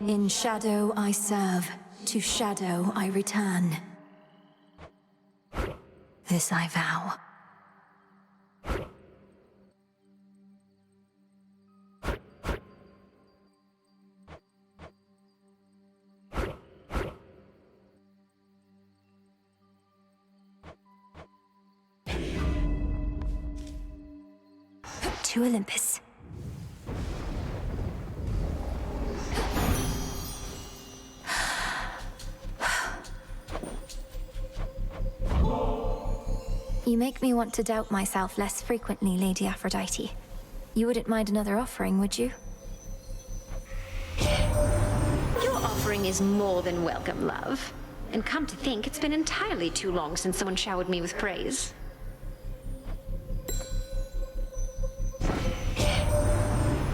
In shadow I serve, to shadow I return. This I vow. To Olympus. You make me want to doubt myself less frequently, Lady Aphrodite. You wouldn't mind another offering, would you? Your offering is more than welcome, love. And come to think, it's been entirely too long since someone showered me with praise.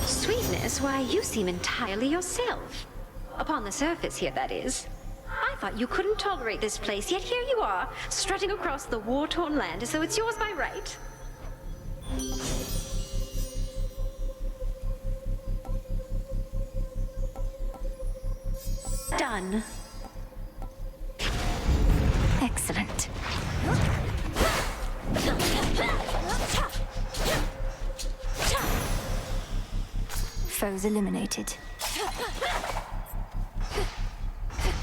Sweetness, why, you seem entirely yourself. Upon the surface here, that is. I thought you couldn't tolerate this place, yet here you are, strutting across the war-torn land as though it's yours by right. Done. Excellent. Foes eliminated.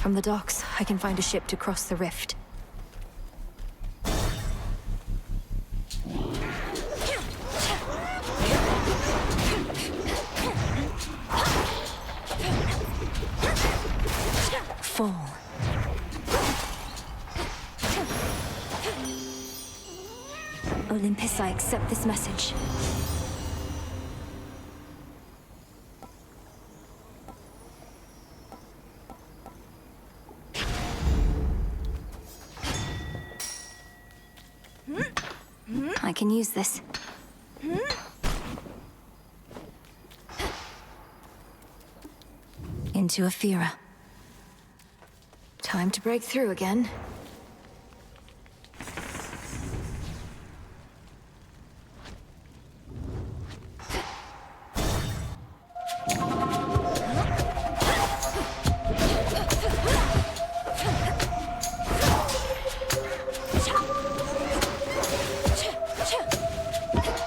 From the docks, I can find a ship to cross the rift. Fall. Olympus, I accept this message. I can use this. Into Aphira. Time to break through again.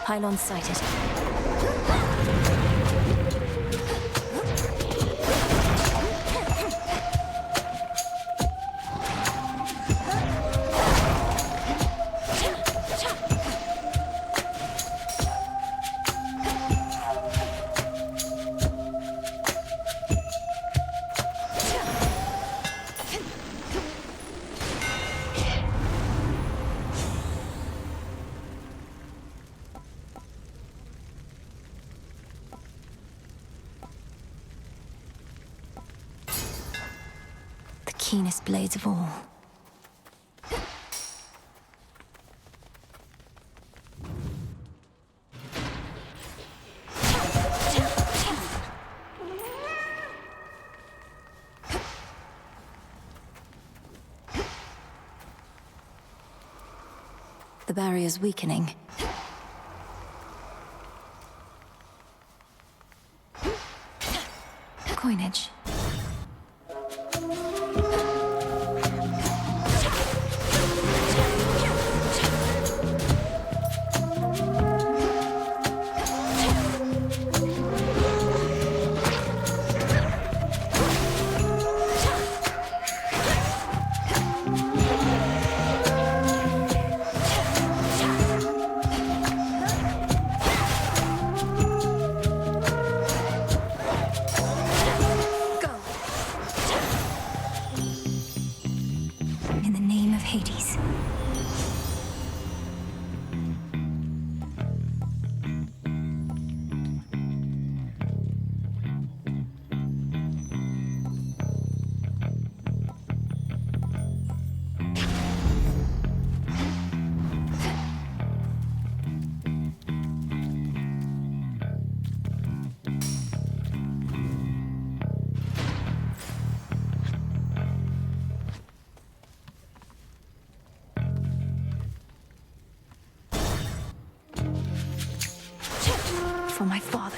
Pylon sighted. Keenest blades of all. The barrier's weakening. Coinage. Hades. For my father.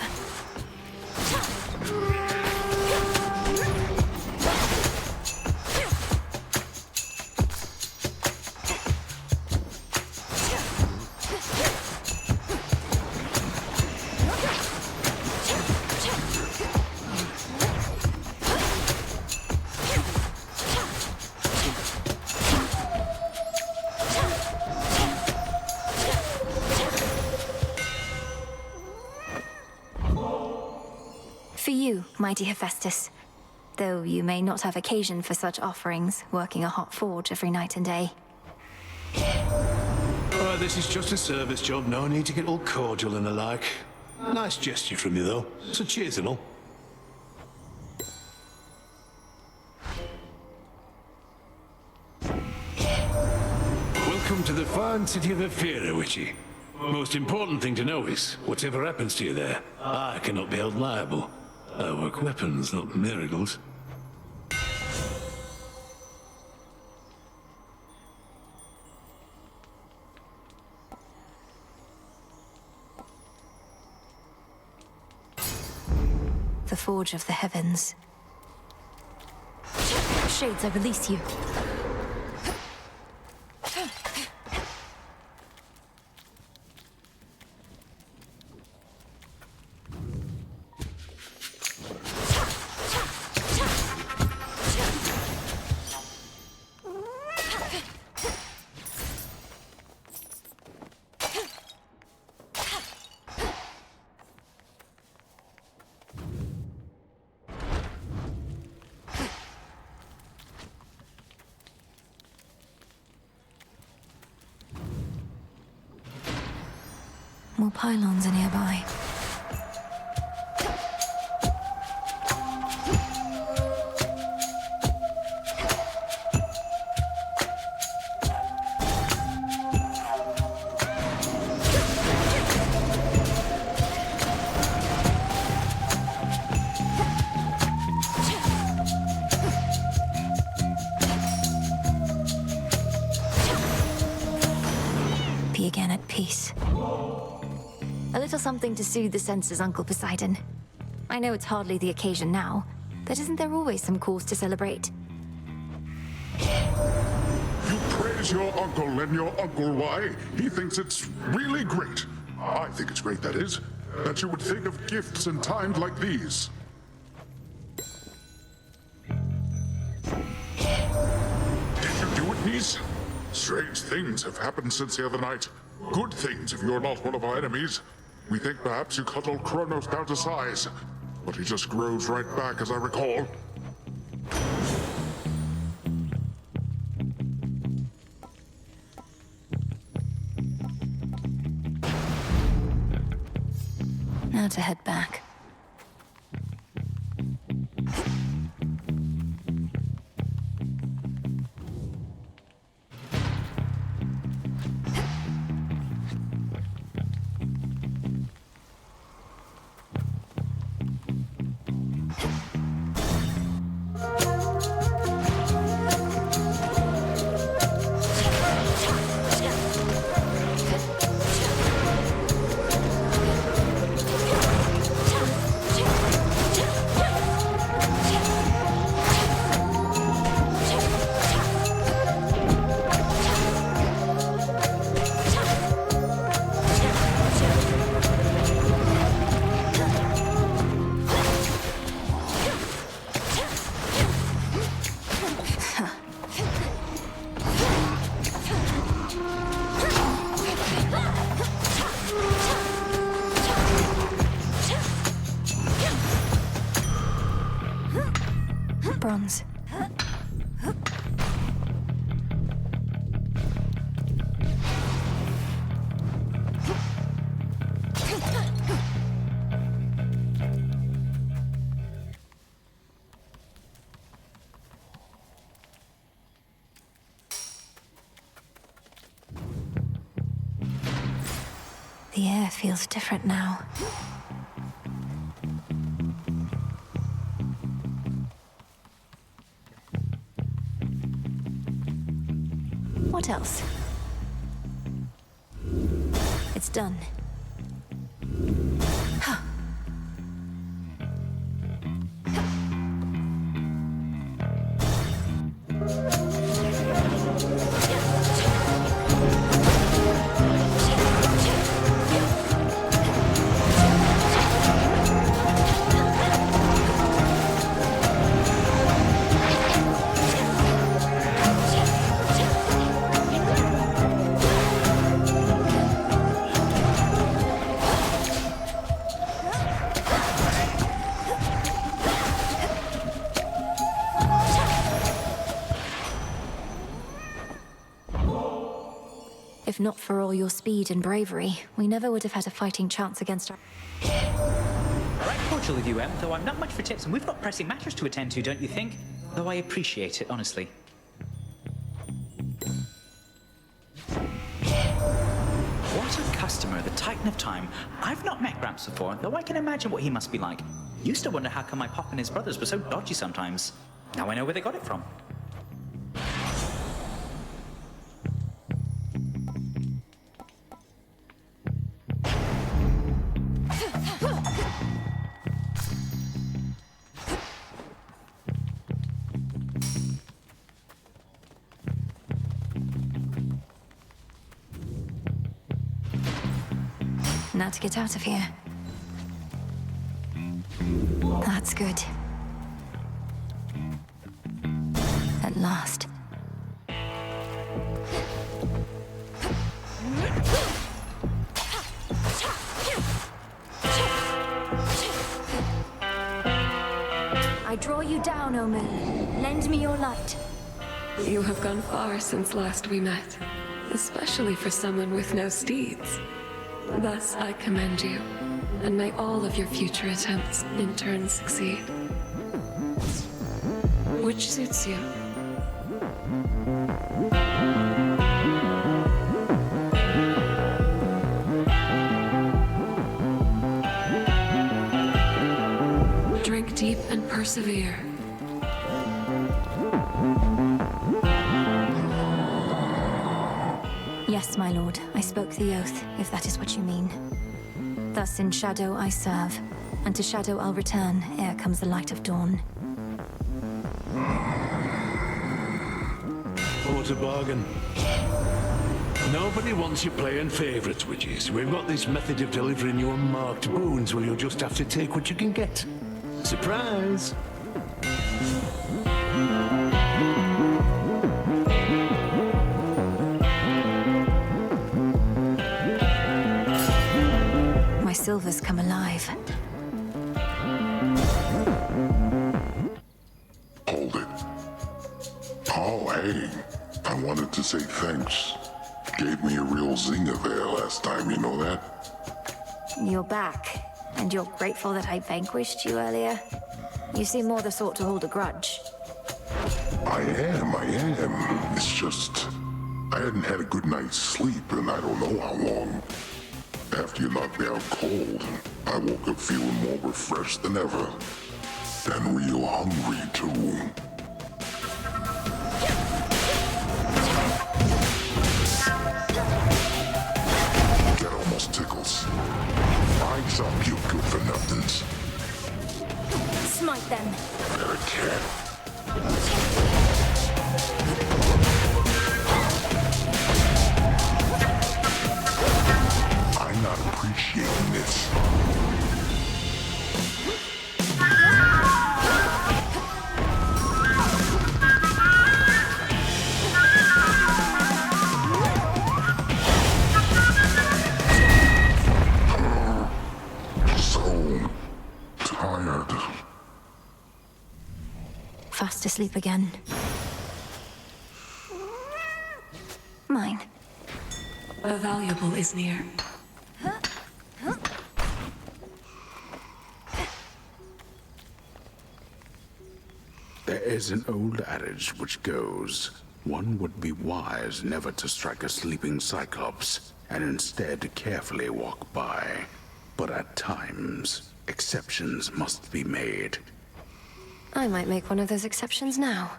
mighty Hephaestus. Though you may not have occasion for such offerings, working a hot forge every night and day. This is just a service job, no need to get all cordial and the like. Nice gesture from you, though, so cheers and all. Welcome to the fine city of Ephyra, Witchy. Most important thing to know is, whatever happens to you there, I cannot be held liable. I work weapons, not miracles. The Forge of the Heavens. Shades, I release you. More pylons are nearby. Be again at peace. A little something to soothe the senses, Uncle Poseidon. I know it's hardly the occasion now, but isn't there always some cause to celebrate? You praise your uncle, and your uncle, why? He thinks it's really great. I think it's great, that is, that you would think of gifts in times like these. Did you do it, niece? Strange things have happened since the other night. Good things if you're not one of our enemies. We think perhaps you cuddled Kronos down to size, but he just grows right back, as I recall. Now to head back. Bronze. The air feels different now. What else? It's done. If not for all your speed and bravery, we never would have had a fighting chance against our... Right cordial of you, Em, though I'm not much for tips and we've got pressing matters to attend to, don't you think? Though I appreciate it, honestly. What a customer, the Titan of Time. I've not met Gramps before, though I can imagine what he must be like. Used to wonder how come my pop and his brothers were so dodgy sometimes. Now I know where they got it from. Now to get out of here. That's good. At last. I draw you down, O moon. Lend me your light. You have gone far since last we met, especially for someone with no steeds. Thus, I commend you, and may all of your future attempts in turn succeed. Which suits you? Drink deep and persevere. Yes, my lord, I spoke the oath, if that is what you mean. Thus in shadow I serve, and to shadow I'll return ere comes the light of dawn. What a bargain. Nobody wants you playing favourites, witches. We've got this method of delivering you unmarked boons where you'll just have to take what you can get. Surprise! My silver's come alive. Hold it. Oh, hey. I wanted to say thanks. Gave me a real zinger there last time, you know that? You're back, and you're grateful that I vanquished you earlier? You seem more the sort to hold a grudge. I am. It's just, I hadn't had a good night's sleep in I don't know how long. After you knocked me out cold, I woke up feeling more refreshed than ever. And real hungry, too. That almost tickles. Rise up, you good for nothings. Smite them! Better cat. I'm not appreciating this. So tired. Fast asleep again. Mine. The valuable is near. There is an old adage which goes, one would be wise never to strike a sleeping cyclops, and instead carefully walk by. But at times, exceptions must be made. I might make one of those exceptions now.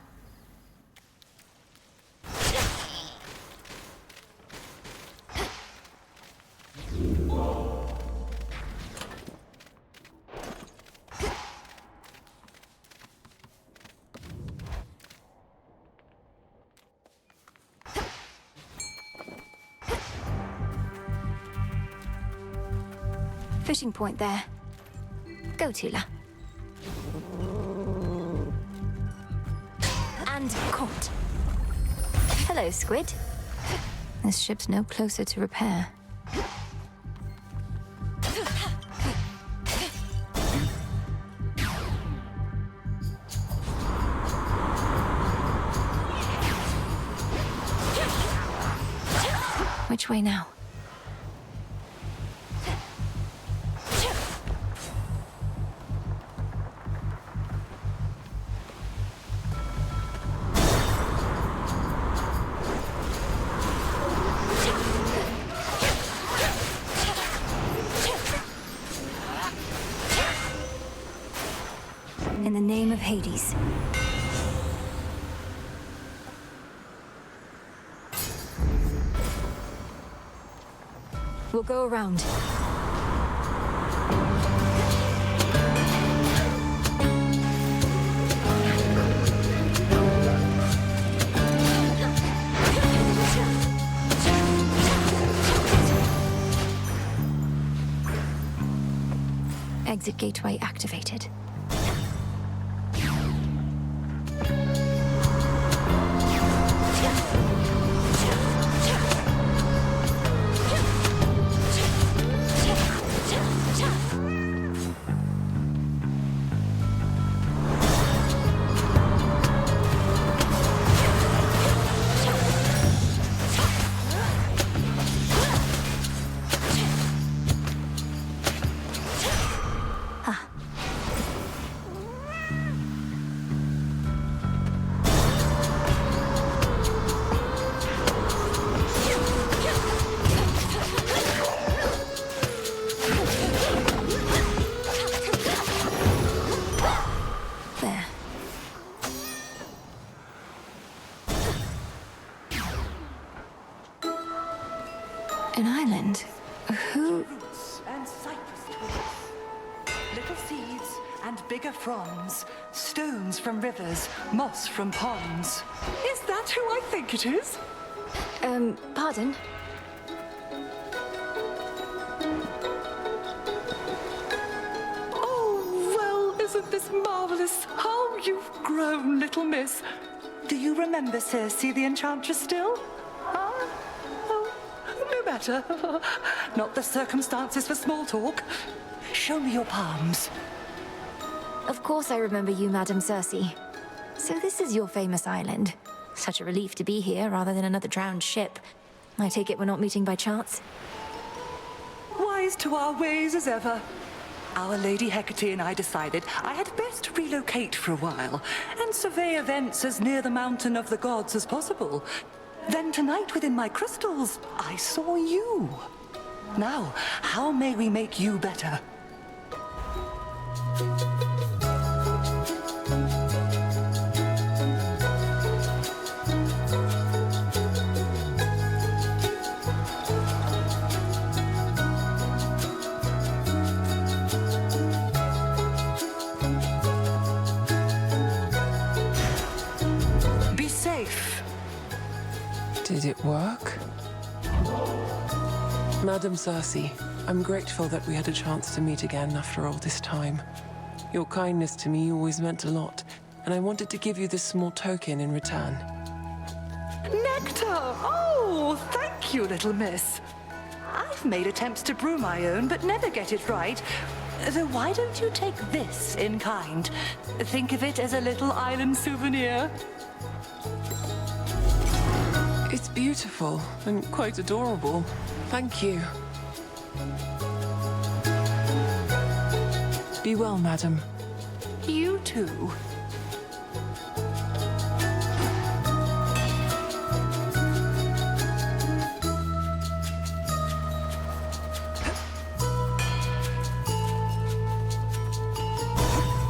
Fishing point there. Go, Tula. And caught. Hello, Squid. This ship's no closer to repair. Which way now? In the name of Hades. We'll go around. Exit gateway activated. There. An island? Who? Roots and cypress twigs, little seeds and bigger fronds, stones from rivers, moss from ponds. Is that who I think it is? Pardon? Oh, well, isn't this marvelous? How you've grown, little miss. Do you remember Circe the Enchantress still? Huh? Oh, no matter. Not the circumstances for small talk. Show me your palms. Of course I remember you, Madam Circe. So this is your famous island. Such a relief to be here rather than another drowned ship. I take it we're not meeting by chance? Wise to our ways as ever. Our Lady Hecate and I decided I had best relocate for a while and survey events as near the mountain of the gods as possible. Then tonight within my crystals, I saw you. Now, how may we make you better? Be safe. Did it work? Madam Circe, I'm grateful that we had a chance to meet again after all this time. Your kindness to me always meant a lot, and I wanted to give you this small token in return. Nectar! Oh, thank you, little miss. I've made attempts to brew my own, but never get it right. So why don't you take this in kind? Think of it as a little island souvenir. It's beautiful and quite adorable. Thank you. Be well, madam. You too.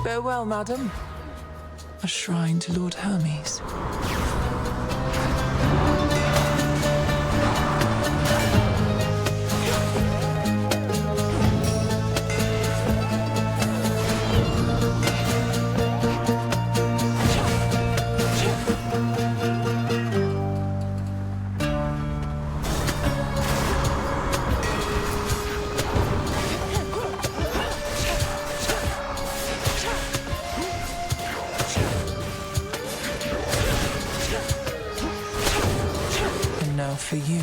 Farewell, madam. A shrine to Lord Hermes. And now for you.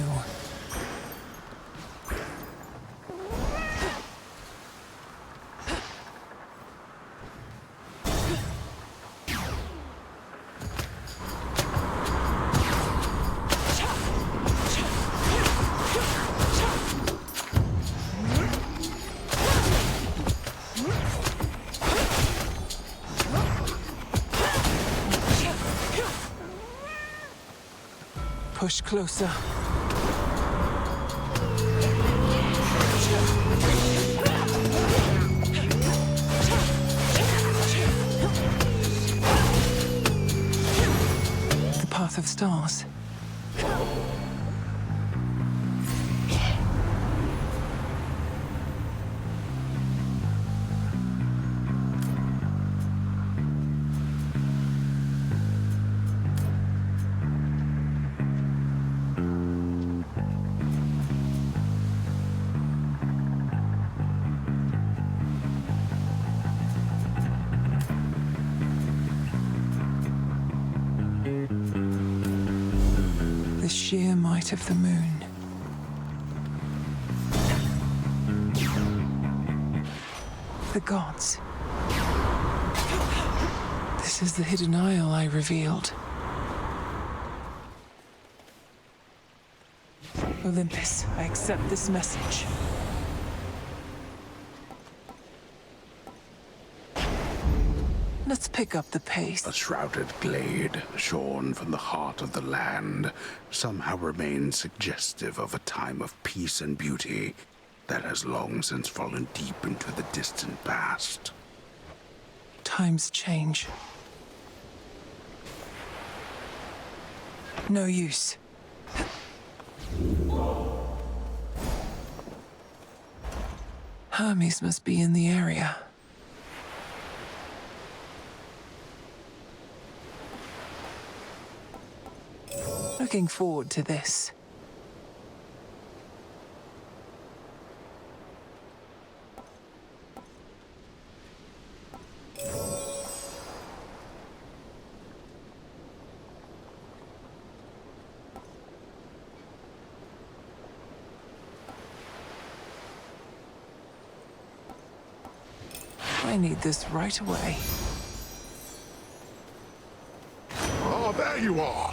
push closer. The path of stars. The sheer might of the moon. The gods. This is the hidden isle I revealed. Olympus, I accept this message. Let's pick up the pace. A shrouded glade, shorn from the heart of the land, somehow remains suggestive of a time of peace and beauty that has long since fallen deep into the distant past. Times change. No use. Hermes must be in the area. Looking forward to this. I need this right away. Ah, there you are!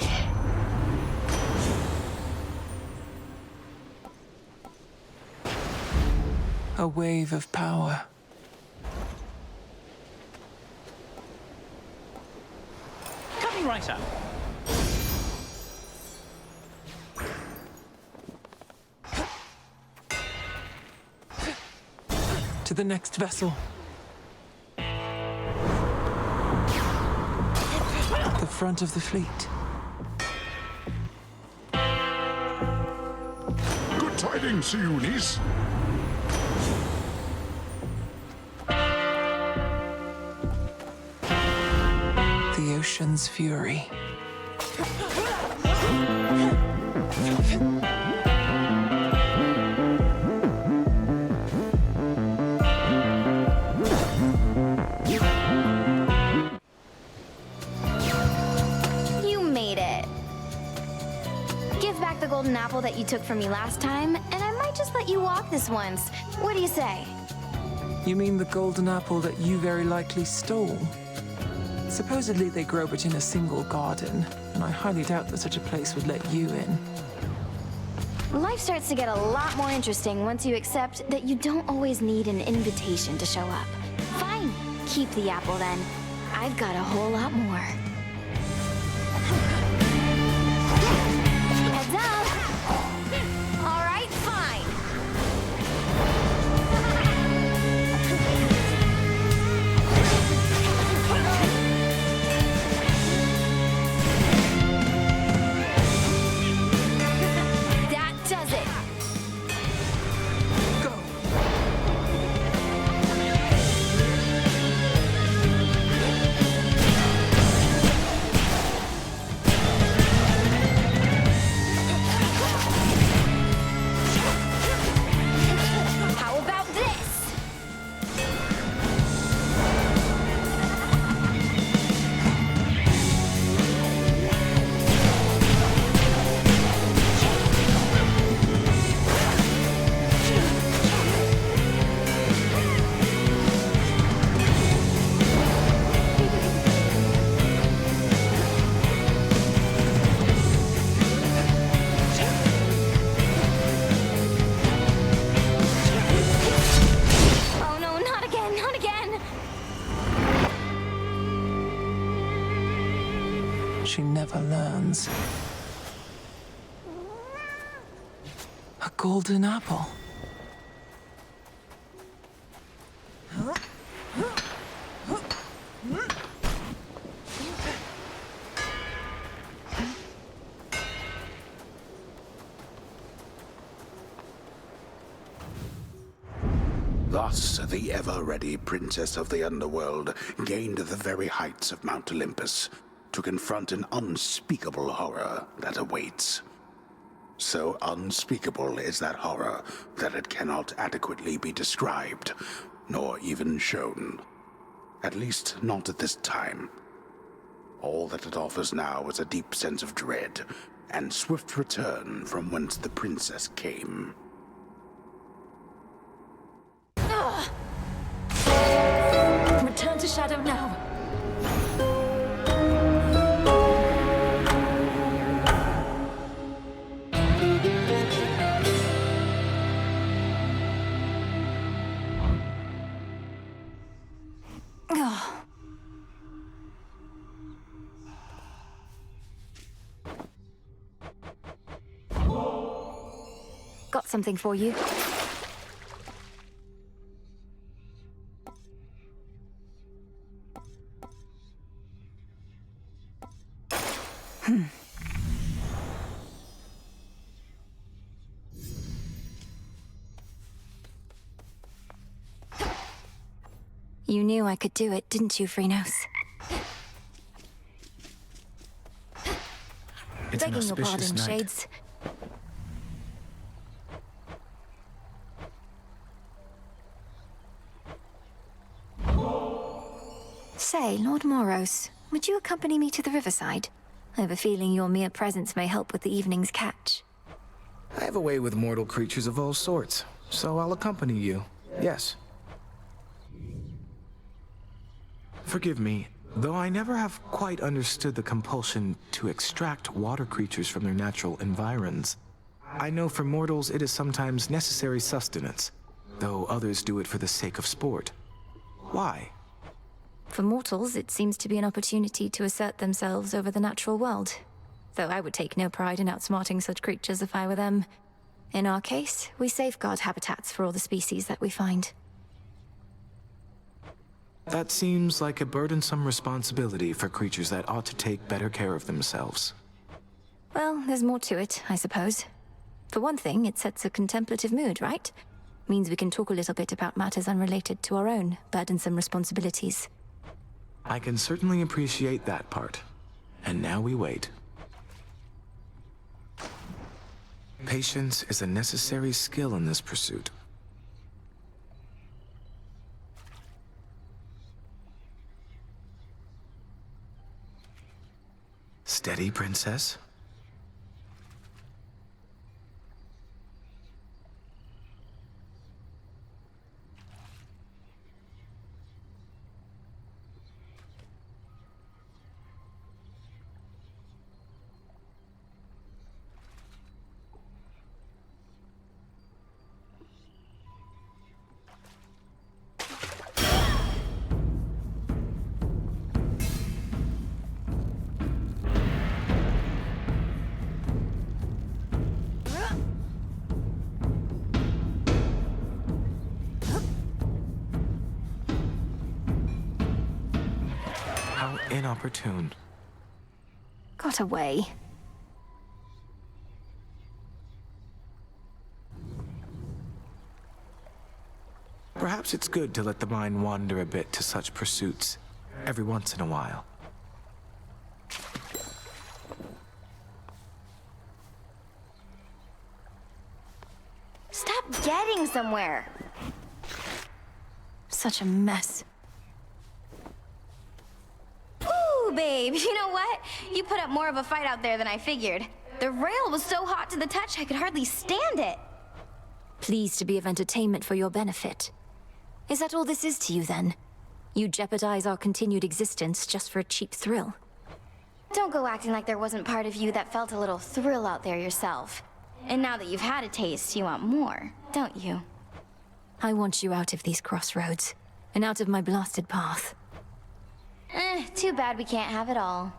A wave of power. Coming right up. To the next vessel. The front of the fleet. Good tidings, Eunice. The ocean's fury. You made it. Give back the golden apple that you took from me last time, and I might just let you walk this once. What do you say? You mean the golden apple that you very likely stole? Supposedly they grow but in a single garden, and I highly doubt that such a place would let you in. Life starts to get a lot more interesting once you accept that you don't always need an invitation to show up. Fine, keep the apple then. I've got a whole lot more. Heads up! All right, fine. That does it. Go! How about this? Oh no, not again, not again! She never learns. A golden apple. Thus, the ever-ready Princess of the Underworld gained the very heights of Mount Olympus to confront an unspeakable horror that awaits. So unspeakable is that horror that it cannot adequately be described, nor even shown. At least not at this time. All that it offers now is a deep sense of dread, and swift return from whence the princess came. Return to Shadow now. Oh. Got something for you. You knew I could do it, didn't you, Phrynos? It's an Begging your auspicious pardon, night. Shades. Say, Lord Moros, would you accompany me to the riverside? I have a feeling your mere presence may help with the evening's catch. I have a way with mortal creatures of all sorts, so I'll accompany you. Yes. Forgive me, though I never have quite understood the compulsion to extract water creatures from their natural environs. I know for mortals it is sometimes necessary sustenance, though others do it for the sake of sport. Why? For mortals, it seems to be an opportunity to assert themselves over the natural world. Though I would take no pride in outsmarting such creatures if I were them. In our case, we safeguard habitats for all the species that we find. That seems like a burdensome responsibility for creatures that ought to take better care of themselves. Well, there's more to it, I suppose. For one thing, it sets a contemplative mood, right? Means we can talk a little bit about matters unrelated to our own burdensome responsibilities. I can certainly appreciate that part. And now we wait. Patience is a necessary skill in this pursuit. Steady, Princess. How inopportune. Got away. Perhaps it's good to let the mind wander a bit to such pursuits every once in a while. Stop getting somewhere. Such a mess. Ooh, babe, you know what? You put up more of a fight out there than I figured. The rail was so hot to the touch I could hardly stand it. Pleased to be of entertainment for your benefit. Is that all this is to you, then? You jeopardize our continued existence just for a cheap thrill? Don't go acting like there wasn't part of you that felt a little thrill out there yourself. And now that you've had a taste, you want more, don't you? I want you out of these crossroads, and out of my blasted path. Too bad we can't have it all.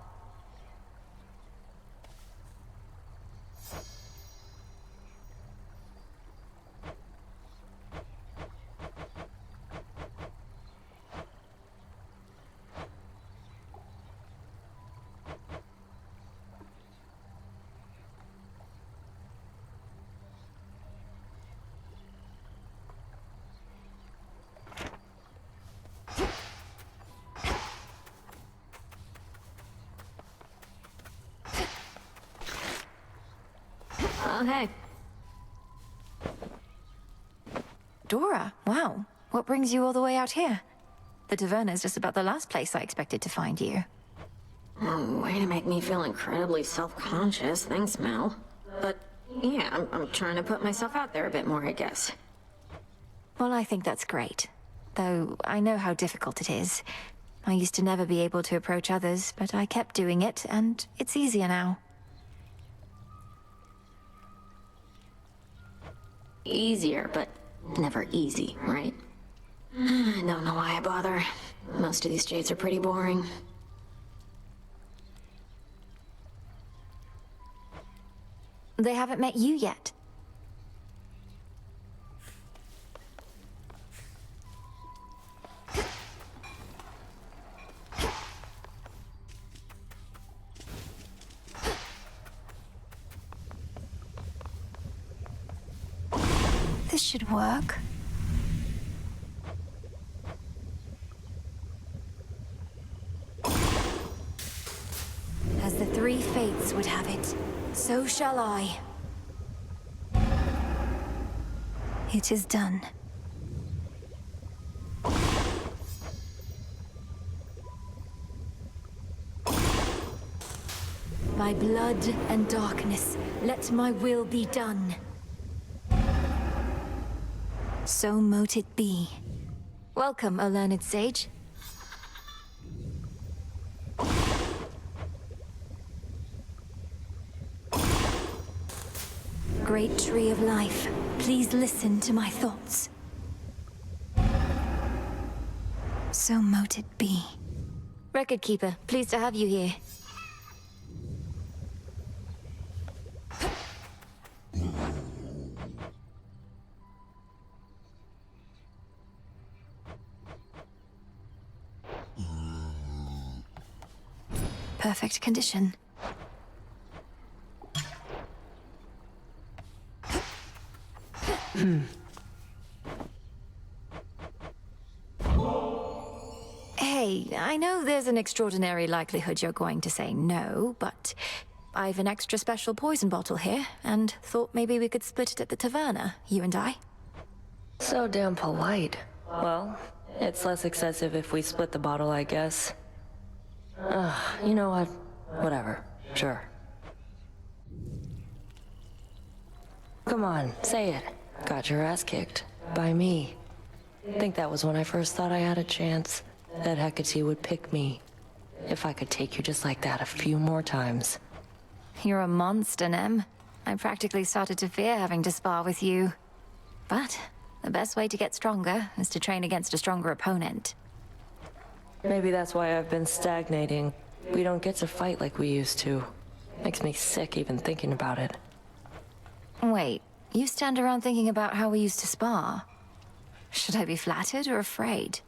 Oh, hey. Dora, wow. What brings you all the way out here? The Taverna's just about the last place I expected to find you. Way to make me feel incredibly self-conscious. Thanks, Mel. But yeah, I'm trying to put myself out there a bit more, I guess. Well, I think that's great. Though I know how difficult it is. I used to never be able to approach others, but I kept doing it, and it's easier now. Easier, but never easy, right? I don't know why I bother. Most of these jades are pretty boring. They haven't met you yet. This should work. As the three fates would have it, so shall I. It is done. By blood and darkness, let my will be done. So mote it be. Welcome, O learned sage. Great tree of life, please listen to my thoughts. So mote it be. Record keeper, pleased to have you here. Perfect condition. Hey, I know there's an extraordinary likelihood you're going to say no, but I've an extra special poison bottle here, and thought maybe we could split it at the Taverna, you and I. So damn polite. Well, it's less excessive if we split the bottle, I guess. You know what? Whatever. Sure. Come on, say it. Got your ass kicked. By me. Think that was when I first thought I had a chance. That Hecate would pick me. If I could take you just like that a few more times. You're a monster, Nem. I practically started to fear having to spar with you. But the best way to get stronger is to train against a stronger opponent. Maybe that's why I've been stagnating. We don't get to fight like we used to. Makes me sick even thinking about it. Wait, you stand around thinking about how we used to spar? Should I be flattered or afraid?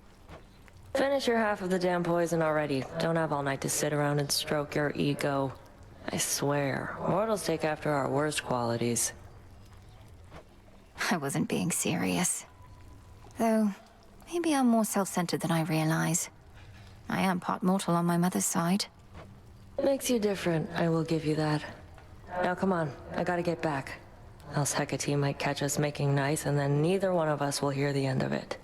Finish your half of the damn poison already. Don't have all night to sit around and stroke your ego. I swear, mortals take after our worst qualities. I wasn't being serious. Though, maybe I'm more self-centered than I realize. I am part mortal on my mother's side. Makes you different, I will give you that. Now come on, I gotta get back. Else Hecate might catch us making nice, and then neither one of us will hear the end of it.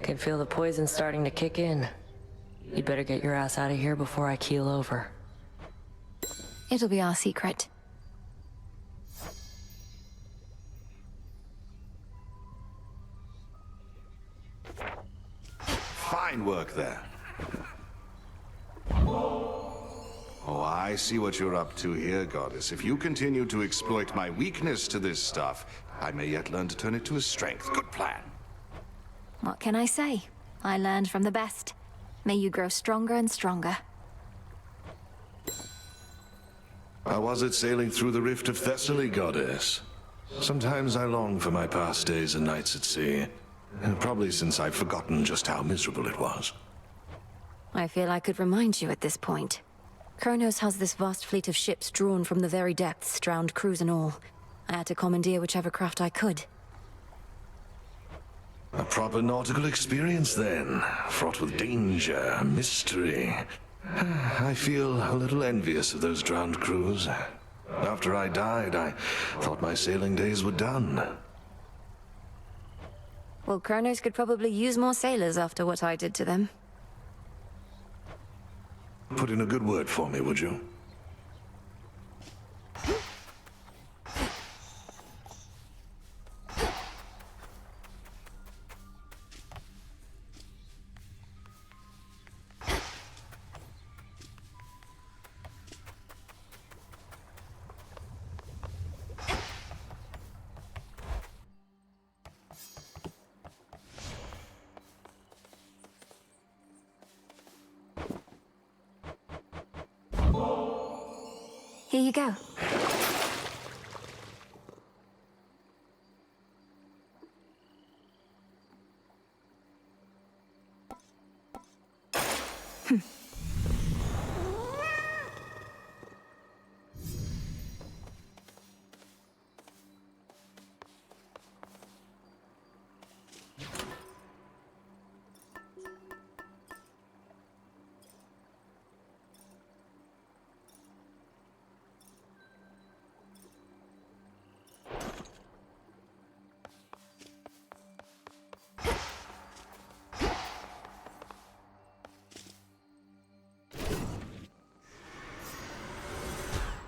Can feel the poison starting to kick in. You'd better get your ass out of here before I keel over. It'll be our secret. Fine work there. Oh, I see what you're up to here, Goddess. If you continue to exploit my weakness to this stuff, I may yet learn to turn it to a strength. Good plan. What can I say? I learned from the best. May you grow stronger and stronger. How was it sailing through the rift of Thessaly, Goddess? Sometimes I long for my past days and nights at sea. Probably since I've forgotten just how miserable it was. I feel I could remind you at this point. Kronos has this vast fleet of ships drawn from the very depths, drowned crews and all. I had to commandeer whichever craft I could. A proper nautical experience then, fraught with danger, mystery. I feel a little envious of those drowned crews. After I died, I thought my sailing days were done. Well, Kronos could probably use more sailors after what I did to them. Put in a good word for me, would you? Here you go.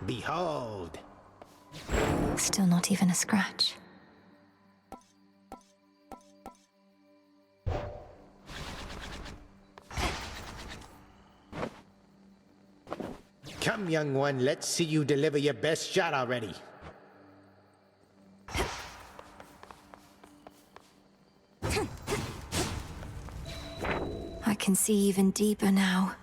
Behold! Still not even a scratch. Come, young one, let's see you deliver your best shot already. I can see even deeper now.